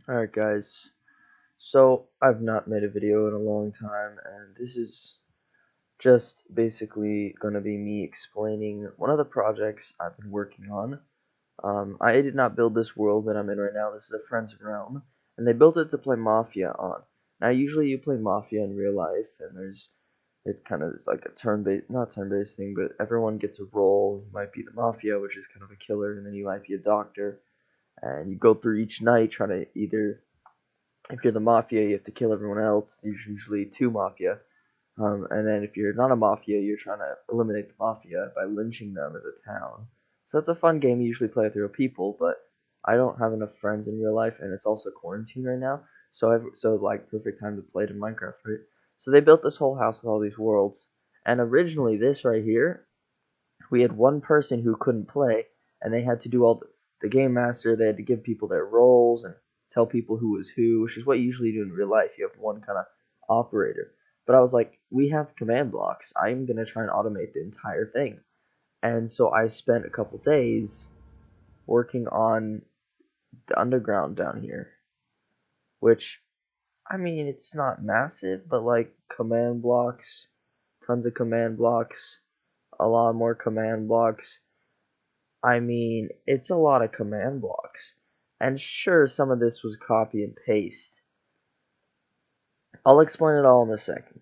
Alright guys, so I've not made a video in a long time, and this is just basically gonna be me explaining one of the projects I've been working on. I did not build this world that I'm in right now. This is a friend's realm, and they built it to play Mafia on. Now usually you play Mafia in real life, and it kind of is like a turn-based, not turn-based thing, but everyone gets a role. You might be the Mafia, which is kind of a killer, and then you might be a doctor, and you go through each night trying to either, if you're the Mafia, you have to kill everyone else. There's usually two Mafia. And then if you're not a Mafia, you're trying to eliminate the Mafia by lynching them as a town. So it's a fun game you usually play with real people, but I don't have enough friends in real life, and it's also quarantine right now. So like perfect time to play it in Minecraft, right? So they built this whole house with all these worlds, and originally this right here, we had one person who couldn't play, and they had to do all the game master. They had to give people their roles and tell people who was who, which is what you usually do in real life. You have one kind of operator. But I was like, we have command blocks. I'm gonna try and automate the entire thing. And so I spent a couple days working on the underground down here, which, I mean, it's not massive, but like command blocks, tons of command blocks, a lot more command blocks. I mean, it's a lot of command blocks. And sure, some of this was copy and paste. I'll explain it all in a second.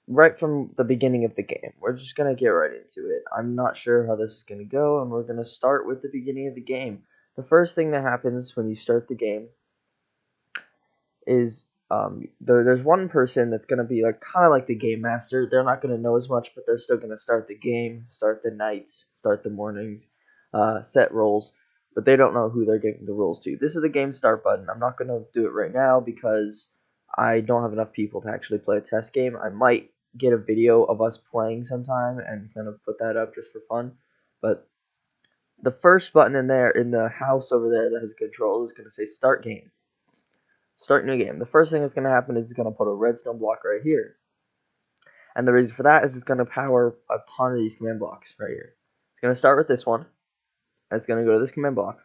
Right from the beginning of the game, we're just going to get right into it. I'm not sure how this is going to go, and we're going to start with the beginning of the game. The first thing that happens when you start the game is there's one person that's going to be like kind of like the game master. They're not going to know as much, but they're still going to start the game, start the nights, start the mornings, set roles, but they don't know who they're giving the roles to. This is the game start button. I'm not going to do it right now because I don't have enough people to actually play a test game. I might get a video of us playing sometime and kind of put that up just for fun, but the first button in there in the house over there that has control is going to say start game. Start new game. The first thing that's going to happen is it's going to put a redstone block right here. And the reason for that is it's going to power a ton of these command blocks right here. It's going to start with this one, and it's going to go to this command block.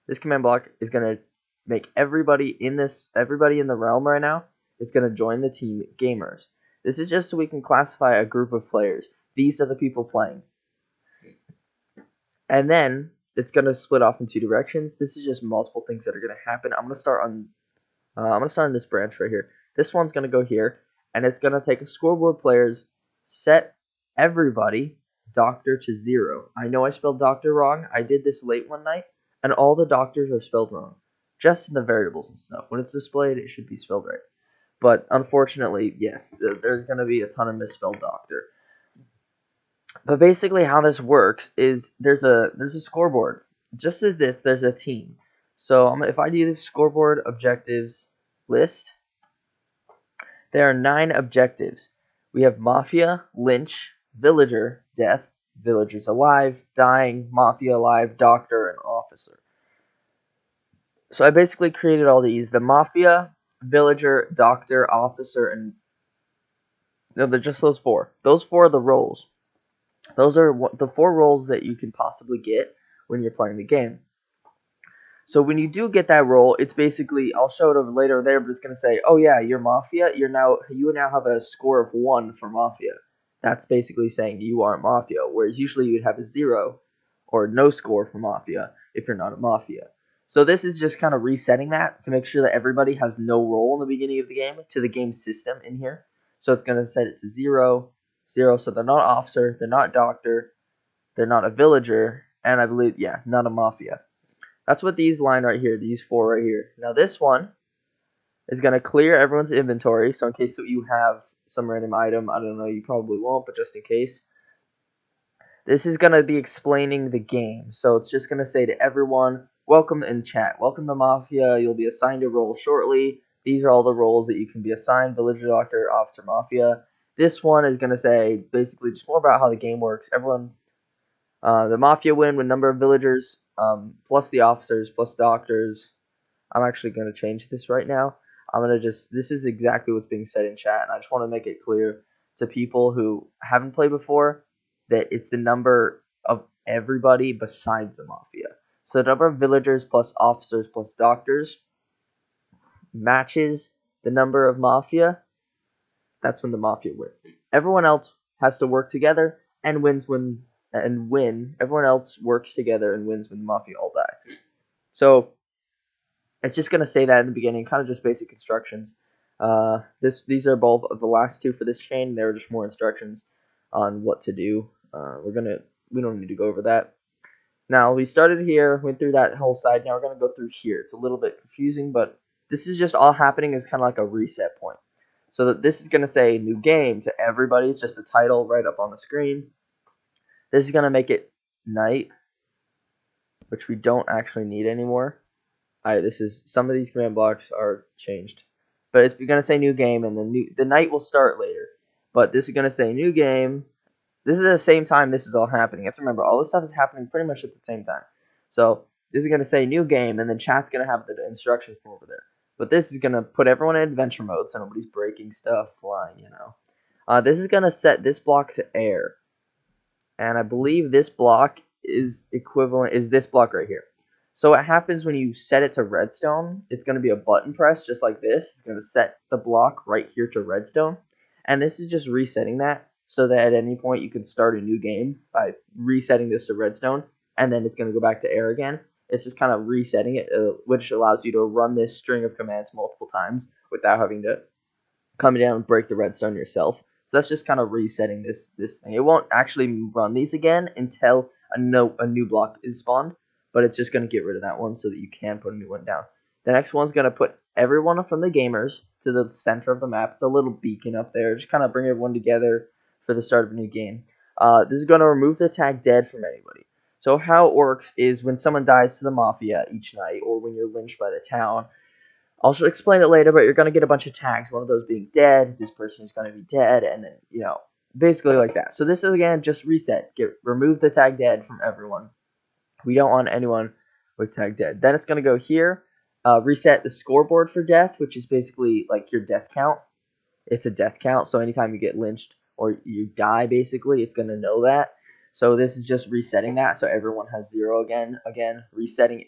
This command block is going to make everybody in the realm right now is going to join the team gamers. This is just so we can classify a group of players. These are the people playing. And then it's going to split off in two directions. This is just multiple things that are going to happen. I'm going to start on this branch right here. This one's going to go here, and it's going to take a scoreboard players, set everybody doctor to 0. I know I spelled doctor wrong. I did this late one night, and all the doctors are spelled wrong. Just in the variables and stuff. When it's displayed, it should be spelled right. But unfortunately, yes, there's going to be a ton of misspelled doctor. But basically how this works is there's a scoreboard. Just as this, there's a team. So if I do the scoreboard objectives list, there are 9 objectives. We have Mafia, Lynch, Villager, Death, Villagers Alive, Dying, Mafia Alive, Doctor, and Officer. So I basically created all these. The Mafia, Villager, Doctor, Officer, and no, they're just those 4. Those 4 are the roles. Those are the 4 roles that you can possibly get when you're playing the game. So when you do get that role, it's basically, I'll show it over later there, but it's going to say, oh yeah, you're Mafia, you now have a score of 1 for Mafia. That's basically saying you are Mafia, whereas usually you'd have a 0 or no score for Mafia if you're not a Mafia. So this is just kind of resetting that to make sure that everybody has no role in the beginning of the game to the game system in here. So it's going to set it to 0, 0, so they're not officer, they're not doctor, they're not a villager, and I believe, yeah, not a Mafia. That's what these line right here, these 4 right here. Now this one is going to clear everyone's inventory, so in case you have some random item, I don't know, you probably won't, but just in case. This is going to be explaining the game, so it's just going to say to everyone, welcome in chat, welcome to Mafia, you'll be assigned a role shortly. These are all the roles that you can be assigned, Villager, Doctor, Officer, Mafia. This one is going to say basically just more about how the game works. Everyone, the Mafia win with number of villagers, plus the officers, plus doctors. I'm actually going to change this right now. This is exactly what's being said in chat, and I just want to make it clear to people who haven't played before that it's the number of everybody besides the Mafia. So the number of villagers plus officers plus doctors. matches the number of Mafia, that's when the Mafia win. Everyone else has to work together and win. Everyone else works together and wins when the Mafia all die. So it's just gonna say that in the beginning, kind of just basic instructions. These are both of the last two for this chain. There are just more instructions on what to do. We don't need to go over that. Now we started here, went through that whole side. Now we're gonna go through here. It's a little bit confusing, but this is just all happening as kind of like a reset point. So that this is gonna say new game to everybody. It's just a title right up on the screen. This is gonna make it night, which we don't actually need anymore. This is some of these command blocks are changed, but it's gonna say new game, and the night will start later. But this is gonna say new game. This is at the same time this is all happening. You have to remember all this stuff is happening pretty much at the same time. So this is gonna say new game, and then chat's gonna have the instructions from over there. But this is gonna put everyone in adventure mode, so nobody's breaking stuff, flying, This is gonna set this block to air, and I believe this block is this block right here. So what happens when you set it to redstone, it's going to be a button press just like this. It's going to set the block right here to redstone. And this is just resetting that so that at any point you can start a new game by resetting this to redstone. And then it's going to go back to air again. It's just kind of resetting it, which allows you to run this string of commands multiple times without having to come down and break the redstone yourself. So that's just kind of resetting this thing. It won't actually run these again until a new block is spawned. But it's just going to get rid of that one so that you can put a new one down. The next one's going to put everyone from the gamers to the center of the map. It's a little beacon up there. Just kind of bring everyone together for the start of a new game. This is going to remove the tag dead from anybody. So how it works is when someone dies to the Mafia each night, or when you're lynched by the town, I'll explain it later, but you're going to get a bunch of tags. One of those being dead, this person is going to be dead, and then, basically like that. So this is, again, just reset. Remove the tag dead from everyone. We don't want anyone with tag dead. Then it's going to go here, reset the scoreboard for death, which is basically like your death count. It's a death count, so anytime you get lynched or you die, basically, it's going to know that. So this is just resetting that, so everyone has 0 again. Again, resetting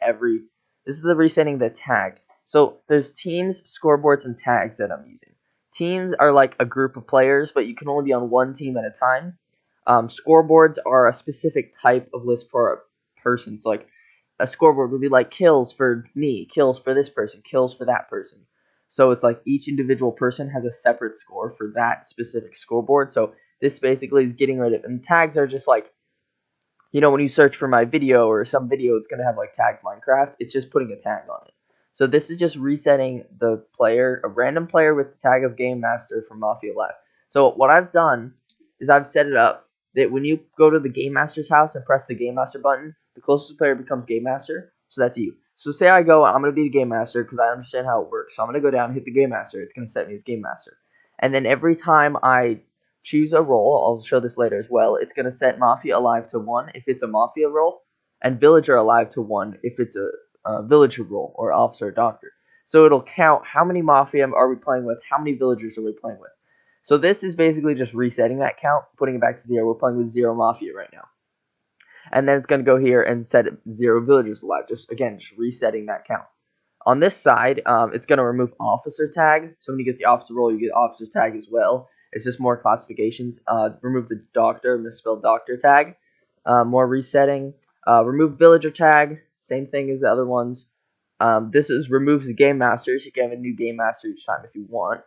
this is the resetting the tag. So there's teams, scoreboards, and tags that I'm using. Teams are like a group of players, but you can only be on one team at a time. Scoreboards are a specific type of list for a person. So like a scoreboard would be like kills for me, kills for this person, kills for that person. So it's like each individual person has a separate score for that specific scoreboard. So this basically is getting rid of, and tags are just like, when you search for my video or some video, it's going to have like tag Minecraft. It's just putting a tag on it. So this is just resetting the player, a random player with the tag of Game Master from Mafia Live. So what I've done is I've set it up that when you go to the Game Master's house and press the Game Master button, the closest player becomes Game Master. So that's you. So say I'm going to be the Game Master because I understand how it works. So I'm going to go down and hit the Game Master. It's going to set me as Game Master. And then every time I choose a role, I'll show this later as well, it's going to set Mafia Alive to 1 if it's a Mafia role, and Villager Alive to 1 if it's a Villager role or Officer or Doctor. So it'll count how many Mafia are we playing with, how many Villagers are we playing with. So this is basically just resetting that count, putting it back to 0. We're playing with 0 Mafia right now. And then it's going to go here and set 0 Villagers alive. Just resetting that count. On this side, it's going to remove Officer tag. So when you get the Officer role, you get Officer tag as well. It's just more classifications. Remove the Doctor, misspelled Doctor tag. More resetting. Remove Villager tag. Same thing as the other ones. This removes the Game Master. So you can have a new Game Master each time if you want.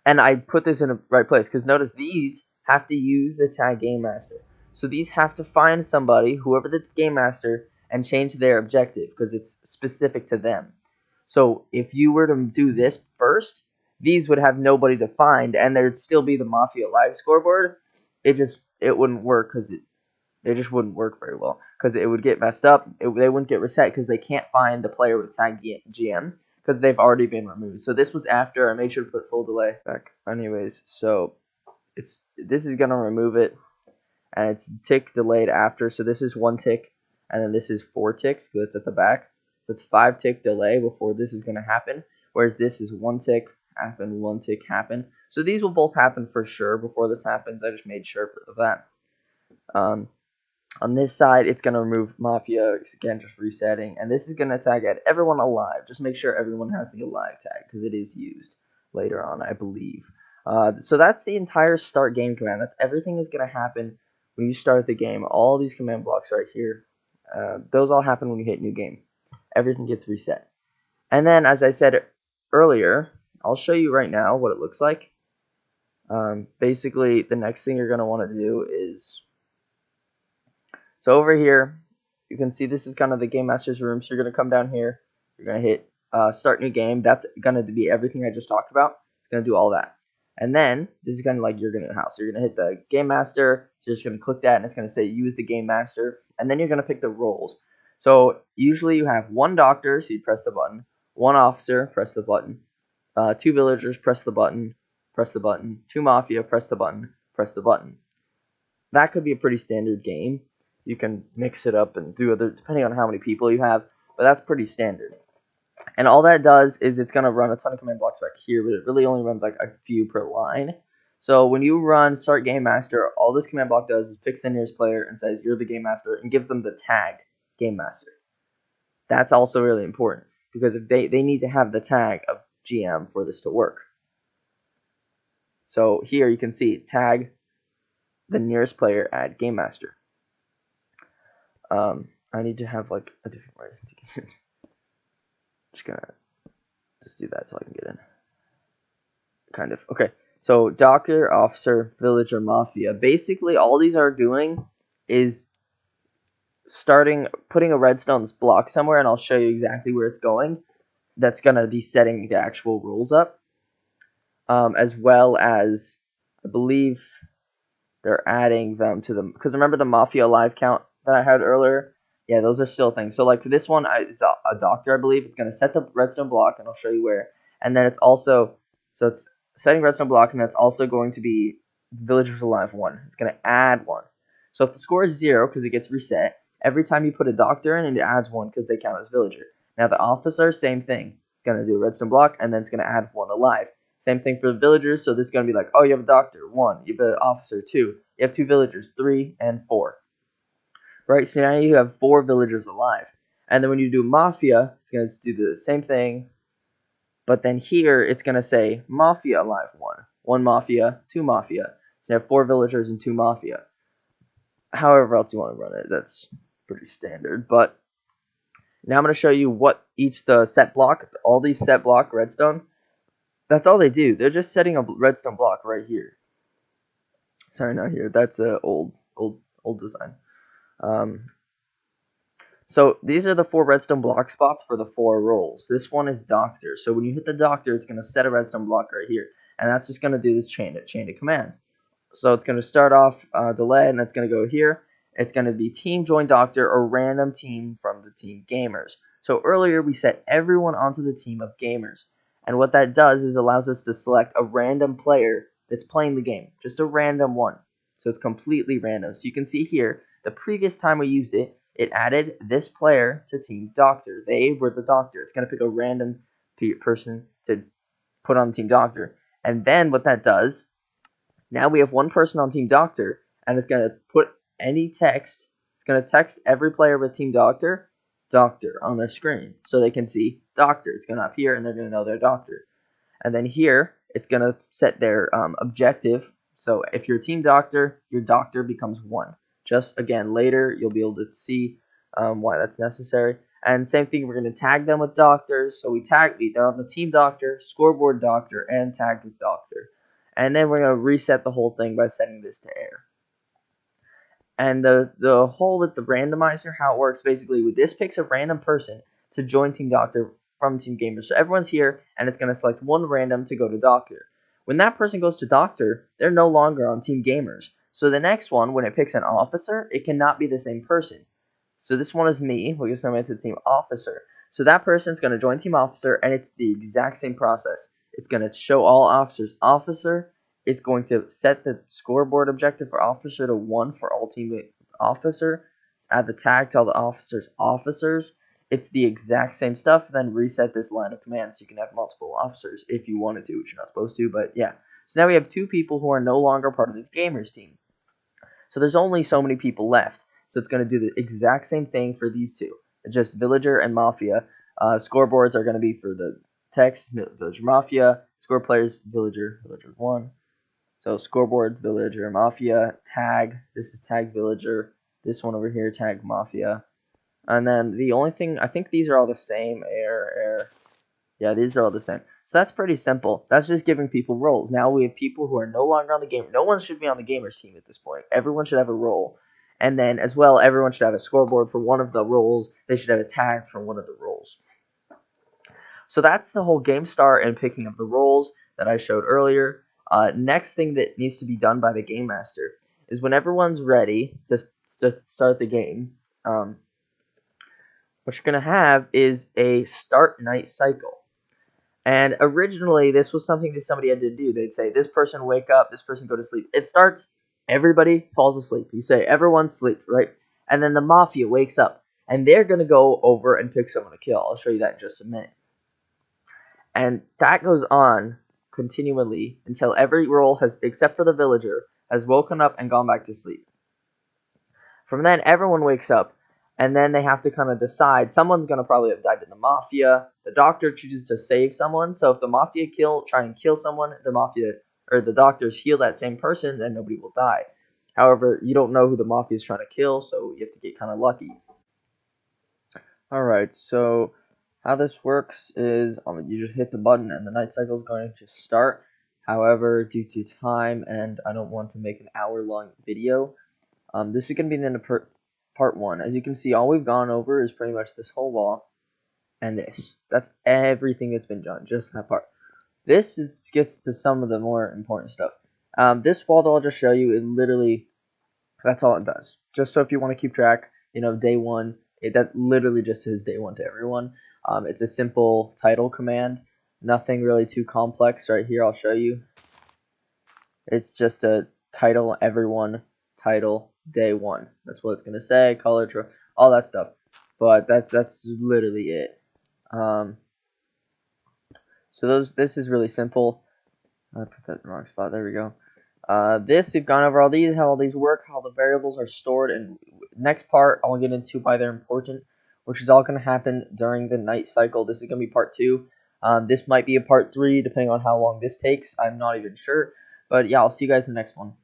And I put this in the right place because notice these have to use the tag Game Master. So these have to find somebody, whoever the Game Master, and change their objective because it's specific to them. So if you were to do this first, these would have nobody to find, and there'd still be the Mafia Live scoreboard. It wouldn't work because it just wouldn't work very well because it would get messed up. They wouldn't get reset because they can't find the player with tag GM because they've already been removed. So this was after I made sure to put full delay back. Anyways, so this is gonna remove it, and it's tick delayed after. So this is 1 tick, and then this is 4 ticks because it's at the back. So it's 5 tick delay before this is gonna happen. Whereas this is 1 tick happen, 1 tick happen. So these will both happen for sure before this happens. I just made sure of that. On this side, it's going to remove Mafia, again, just resetting. And this is going to tag at everyone alive. Just make sure everyone has the alive tag, because it is used later on, I believe. So that's the entire start game command. That's everything is going to happen when you start the game. All these command blocks right here, those all happen when you hit new game. Everything gets reset. And then, as I said earlier, I'll show you right now what it looks like. Basically, the next thing you're going to want to do is... So over here, you can see this is kind of the Game Master's room. So you're going to come down here. You're going to hit Start New Game. That's going to be everything I just talked about. It's going to do all that. And then, this is kind of like your house. So you're going to hit the Game Master. So you're just going to click that, and it's going to say Use the Game Master. And then you're going to pick the roles. So usually you have one doctor, so you press the button. One officer, press the button. Two villagers, press the button. Press the button. Two mafia, press the button. Press the button. That could be a pretty standard game. You can mix it up and do other, depending on how many people you have, but that's pretty standard. And all that does is it's going to run a ton of command blocks back here, but it really only runs like a few per line. So when you run Start Game Master, all this command block does is picks the nearest player and says you're the Game Master and gives them the tag Game Master. That's also really important because if they need to have the tag of GM for this to work. So here you can see tag the nearest player add Game Master. I need to have like a different way to get in. Just gonna do that so I can get in. Kind of. Okay. So doctor, officer, villager, mafia. Basically all these are doing is putting a redstone block somewhere, and I'll show you exactly where it's going. That's gonna be setting the actual rules up. As well as I believe they're adding them to them, because remember the mafia alive count that I had earlier? Yeah, those are still things. So like for this one, it's a doctor, I believe. It's going to set the redstone block, and I'll show you where. And then it's also, so it's setting redstone block, and that's also going to be villagers alive 1. It's going to add 1. So if the score is 0, because it gets reset, every time you put a doctor in, it adds 1 because they count as villager. Now the officer, same thing. It's going to do a redstone block, and then it's going to add 1 alive. Same thing for the villagers. So this is going to be like, oh, you have a doctor, 1. You have an officer, 2. You have 2 villagers, 3 and 4. Right, so now you have 4 villagers alive. And then when you do Mafia, it's going to do the same thing. But then here, it's going to say Mafia alive 1. 1 Mafia, 2 Mafia. So you have 4 villagers and 2 Mafia. However else you want to run it, that's pretty standard. But now I'm going to show you what the set block, all these set block redstone, that's all they do. They're just setting a redstone block right here. Sorry, not here. That's a old design. So these are the 4 redstone block spots for the 4 roles. This one is doctor. So when you hit the doctor, it's going to set a redstone block right here. And that's just going to do this chain of commands. So it's going to start off delay, and that's going to go here. It's going to be team join doctor or random team from the team gamers. So earlier we set everyone onto the team of gamers. And what that does is allows us to select a random player that's playing the game. Just a random one. So it's completely random. So you can see here, the previous time we used it, it added this player to Team Doctor. They were the doctor. It's going to pick a random person to put on Team Doctor. And then what that does, now we have one person on Team Doctor, and it's going to put any text. It's going to text every player with Team Doctor, Doctor, on their screen. So they can see Doctor. It's going to appear, and they're going to know their Doctor. And then here, it's going to set their objective. So if you're Team Doctor, your Doctor becomes 1. Just, again, later, you'll be able to see why that's necessary. And same thing, we're going to tag them with doctors. So they're on the team doctor, scoreboard doctor, and tagged with doctor. And then we're going to reset the whole thing by setting this to air. And the whole with the randomizer, how it works, basically, with this picks a random person to join Team Doctor from Team Gamers. So everyone's here, and it's going to select one random to go to Doctor. When that person goes to Doctor, they're no longer on Team Gamers. So the next one, when it picks an officer, it cannot be the same person. So this one is me, because now it's a team officer. So that person's going to join team officer, and it's the exact same process. It's going to show all officers officer. It's going to set the scoreboard objective for officer to 1 for all team officer. Add the tag to all the officers. It's the exact same stuff. Then reset this line of commands so you can have multiple officers if you wanted to, which you're not supposed to, but yeah. So now we have 2 people who are no longer part of the gamers team. So there's only so many people left. So it's going to do the exact same thing for these two. It's just villager and mafia. Scoreboards are going to be for the text, villager, mafia. Score players, villager, villager 1. So scoreboard, villager, mafia, tag. This is tag villager. This one over here, tag mafia. And then the only thing, I think these are all the same. Air. Yeah, these are all the same. So that's pretty simple. That's just giving people roles. Now we have people who are no longer on the game. No one should be on the gamers team at this point. Everyone should have a role. And then as well, everyone should have a scoreboard for one of the roles. They should have a tag for one of the roles. So that's the whole game start and picking of the roles that I showed earlier. Next thing that needs to be done by the game master is when everyone's ready to start the game, what you're going to have is a start night cycle. And originally, this was something that somebody had to do. They'd say, this person wake up, this person go to sleep. It starts, everybody falls asleep. You say, everyone sleep, right? And then the mafia wakes up, and they're going to go over and pick someone to kill. I'll show you that in just a minute. And that goes on continually until every role has, except for the villager, has woken up and gone back to sleep. From then, everyone wakes up, and then they have to kind of decide. Someone's going to probably have died in the mafia. The doctor chooses to save someone. So if the mafia try and kill someone, the mafia or the doctors heal that same person, then nobody will die. However, you don't know who the mafia is trying to kill, so you have to get kind of lucky. Alright, so how this works is you just hit the button and the night cycle is going to start. However, due to time and I don't want to make an hour-long video, this is going to be the end of part 1. As you can see, all we've gone over is pretty much this whole wall and this. That's everything that's been done, just that part. This gets to some of the more important stuff. This wall that I'll just show you, it literally, that's all it does. Just so if you want to keep track, day 1, that literally just says day 1 to everyone. It's a simple title command, nothing really too complex. Right here, I'll show you. It's just a title everyone, title day 1. That's what it's gonna say. Color, all that stuff. But that's literally it. So this is really simple. I put that in the wrong spot. There we go. We've gone over all these, how all these work, how the variables are stored, and next part I'll get into why they're important, which is all going to happen during the night cycle. This is going to be part 2. This might be a part 3, depending on how long this takes. I'm not even sure. But yeah, I'll see you guys in the next one.